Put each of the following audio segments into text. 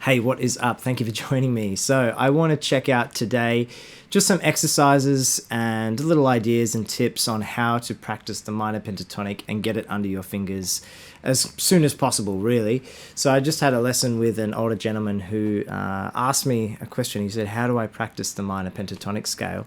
Hey, what is up? Thank you for joining me. So I want to check out today just some exercises and little ideas and tips on how to practice the minor pentatonic and get it under your fingers as soon as possible, really. So I just had a lesson with an older gentleman who asked me a question. He said, how do I practice the minor pentatonic scale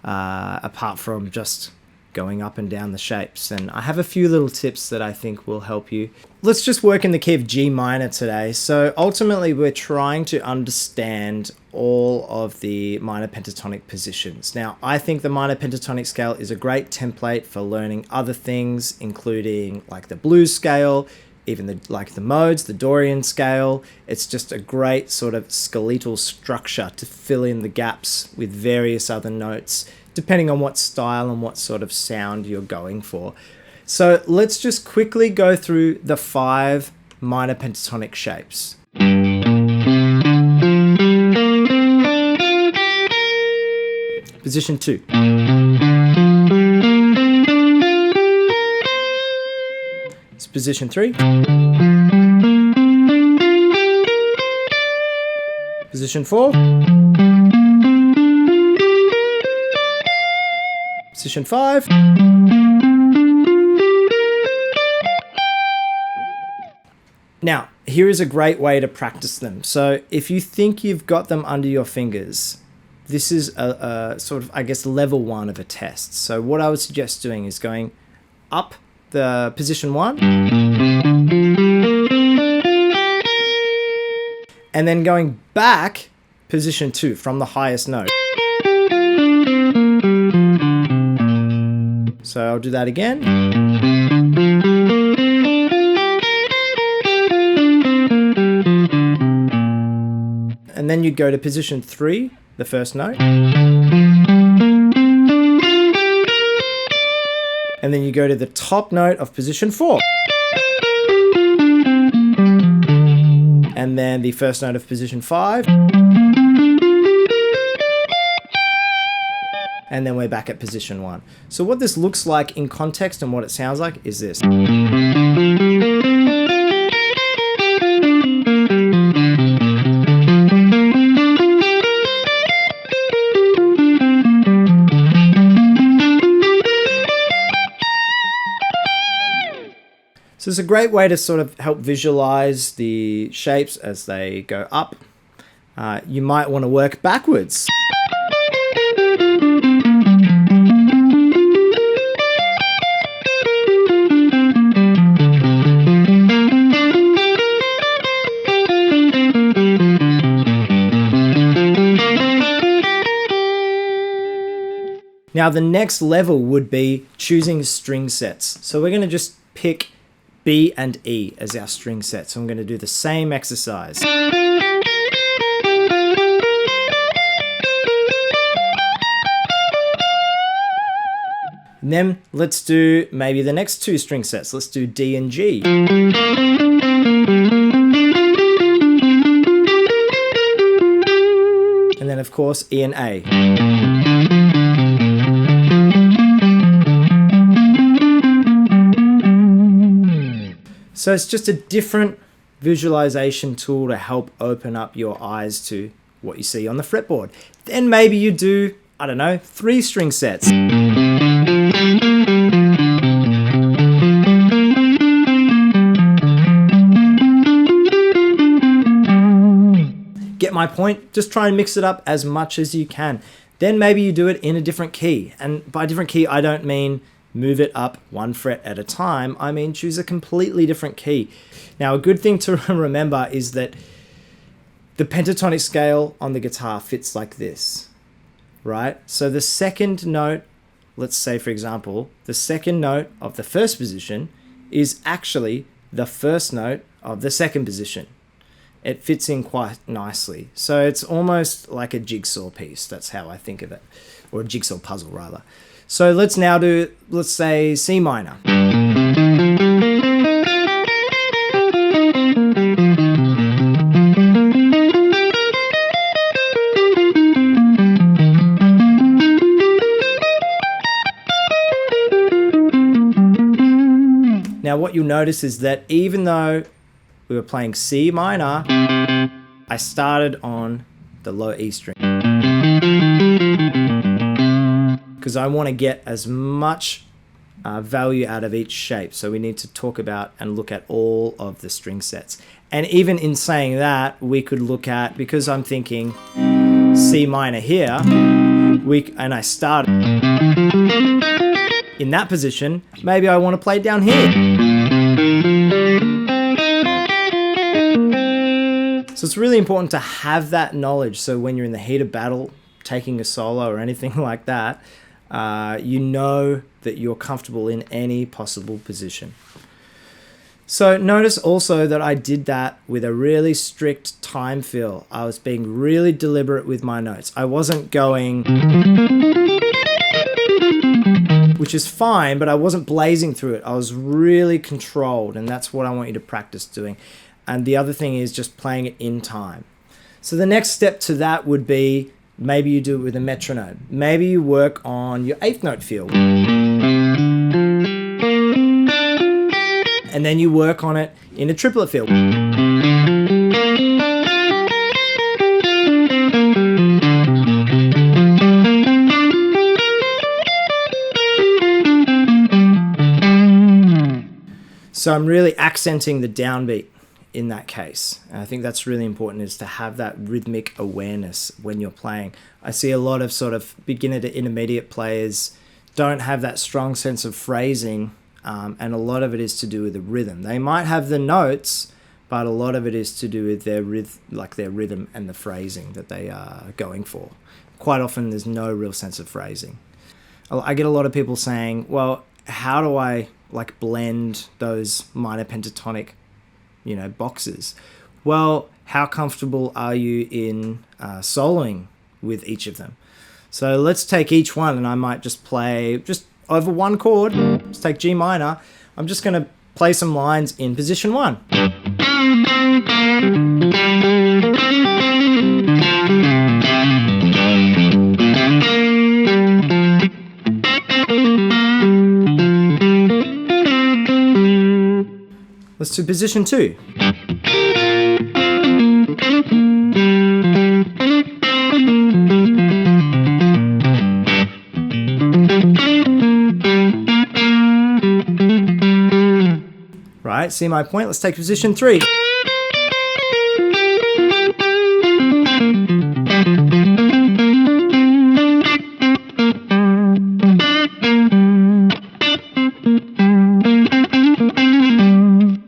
apart from just going up and down the shapes? And I have a few little tips that I think will help you. Let's just work in the key of G minor today. So ultimately we're trying to understand all of the minor pentatonic positions. Now, I think the minor pentatonic scale is a great template for learning other things, including like the blues scale, even the modes, the Dorian scale. It's just a great sort of skeletal structure to fill in the gaps with various other notes, depending on what style and what sort of sound you're going for. So let's just quickly go through the 5 minor pentatonic shapes. Position 2. It's position 3. Position 4. Position 5. Now, here is a great way to practice them. So if you think you've got them under your fingers, this is a sort of, I guess, level 1 of a test. So what I would suggest doing is going up the position 1 and then going back position 2 from the highest note. So I'll do that again. And then you go to position 3, the first note. And then you go to the top note of position 4. And then the first note of position 5. And then we're back at position 1. So what this looks like in context and what it sounds like is this. So it's a great way to sort of help visualize the shapes as they go up. You might want to work backwards. Now the next level would be choosing string sets. So we're going to just pick B and E as our string sets. So I'm going to do the same exercise. And then let's do maybe the next 2 string sets. Let's do D and G. And then of course E and A. So it's just a different visualization tool to help open up your eyes to what you see on the fretboard. Then maybe you do, I don't know, 3 string sets. Get my point? Just try and mix it up as much as you can. Then maybe you do it in a different key. And by different key, I don't mean move it up 1 fret at a time. I mean, choose a completely different key. Now, a good thing to remember is that the pentatonic scale on the guitar fits like this, right? So the second note, let's say, for example, the second note of the first position is actually the first note of the second position. It fits in quite nicely. So it's almost like a jigsaw piece. That's how I think of it. Or a jigsaw puzzle, rather. So let's now do, let's say, C minor. Now what you'll notice is that even though we were playing C minor, I started on the low E string because I want to get as much value out of each shape. So we need to talk about and look at all of the string sets. And even in saying that, we could look at, because I'm thinking C minor here, and I started in that position, maybe I want to play down here. So it's really important to have that knowledge. So when you're in the heat of battle, taking a solo or anything like that, you know that you're comfortable in any possible position. So notice also that I did that with a really strict time feel. I was being really deliberate with my notes. I wasn't going, which is fine, but I wasn't blazing through it. I was really controlled, and that's what I want you to practice doing. And the other thing is just playing it in time. So the next step to that would be, maybe you do it with a metronome. Maybe you work on your eighth note feel. And then you work on it in a triplet feel. So I'm really accenting the downbeat in that case. And I think that's really important, is to have that rhythmic awareness when you're playing. I see a lot of sort of beginner to intermediate players don't have that strong sense of phrasing, and a lot of it is to do with the rhythm. They might have the notes, but a lot of it is to do with their rhythm and the phrasing that they are going for. Quite often there's no real sense of phrasing. I get a lot of people saying, well, how do I like blend those minor pentatonic boxes? Well, how comfortable are you in soloing with each of them? So let's take each one, and I might just play just over one chord. Let's take G minor. I'm just going to play some lines in position 1. Let's do position 2. Right, see my point? Let's take position 3.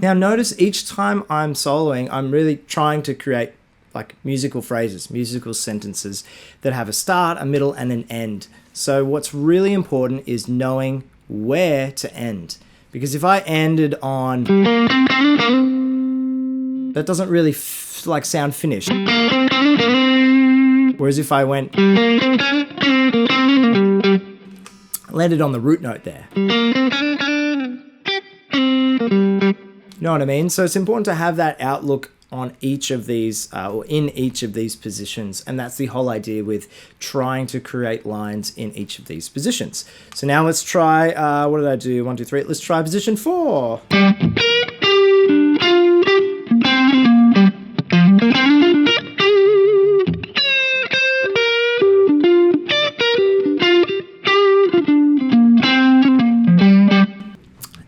Now notice each time I'm soloing, I'm really trying to create like musical phrases, musical sentences that have a start, a middle, and an end. So what's really important is knowing where to end. Because if I ended on, that doesn't really sound finished. Whereas if I landed on the root note there. You know what I mean? So it's important to have that outlook on each of these, or in each of these positions. And that's the whole idea with trying to create lines in each of these positions. So now let's try, what did I do? 1, 2, 3. Let's try position 4.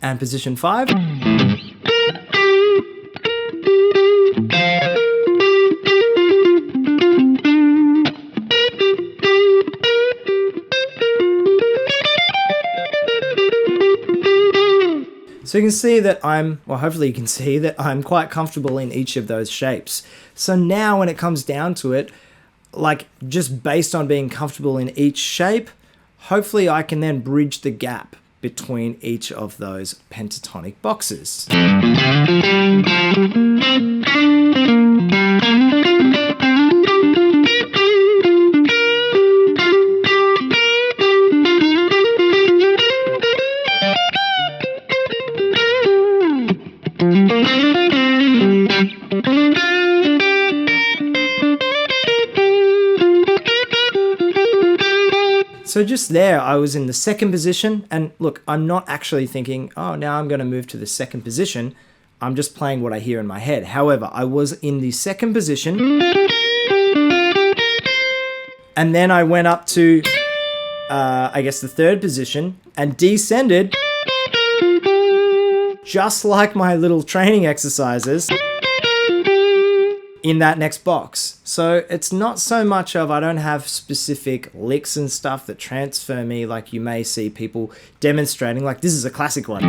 And position 5. So you can see that hopefully you can see that I'm quite comfortable in each of those shapes. So now when it comes down to it, like just based on being comfortable in each shape, hopefully I can then bridge the gap between each of those pentatonic boxes. So just there, I was in the second position, and look, I'm not actually thinking, oh, now I'm going to move to the second position. I'm just playing what I hear in my head. However, I was in the second position, and then I went up to, I guess, the third position and descended, just like my little training exercises, in that next box. So it's not so much of, I don't have specific licks and stuff that transfer me like you may see people demonstrating, like this is a classic one.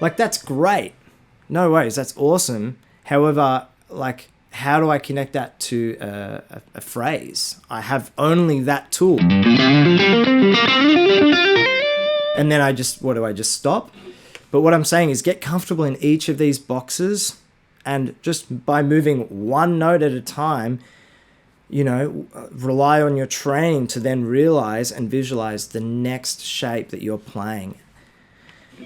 Like that's great. No worries, that's awesome. However, like how do I connect that to a phrase? I have only that tool. And then what do I just stop? But what I'm saying is get comfortable in each of these boxes, and just by moving one note at a time, you know, rely on your training to then realize and visualize the next shape that you're playing.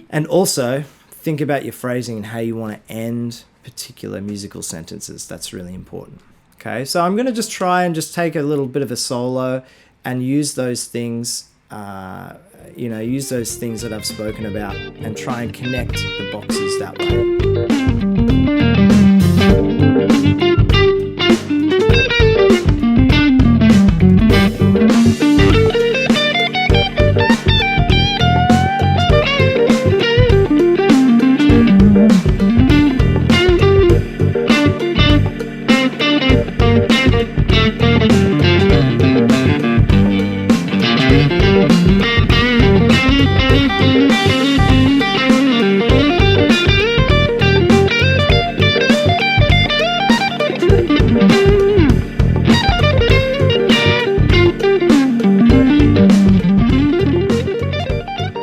And also think about your phrasing and how you want to end particular musical sentences. That's really important. Okay, so I'm going to just try and just take a little bit of a solo and use those things, use those things that I've spoken about and try and connect the boxes that way.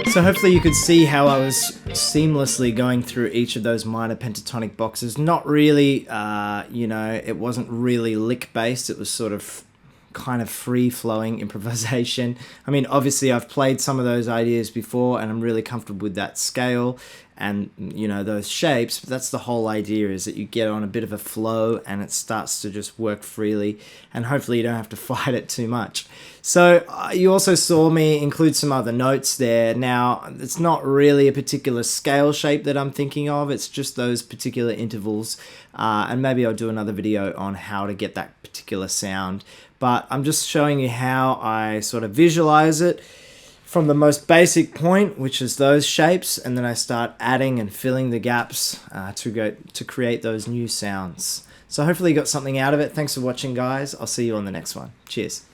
So hopefully you could see how I was seamlessly going through each of those minor pentatonic boxes. Not really, it wasn't really lick based. It was sort of kind of free-flowing improvisation. I mean, obviously I've played some of those ideas before and I'm really comfortable with that scale and, you know, those shapes. But that's the whole idea, is that you get on a bit of a flow and it starts to just work freely, and hopefully you don't have to fight it too much. So you also saw me include some other notes there. Now, it's not really a particular scale shape that I'm thinking of. It's just those particular intervals. And maybe I'll do another video on how to get that particular sound. But I'm just showing you how I sort of visualize it from the most basic point, which is those shapes, and then I start adding and filling the gaps to create those new sounds. So hopefully you got something out of it. Thanks for watching, guys. I'll see you on the next one. Cheers.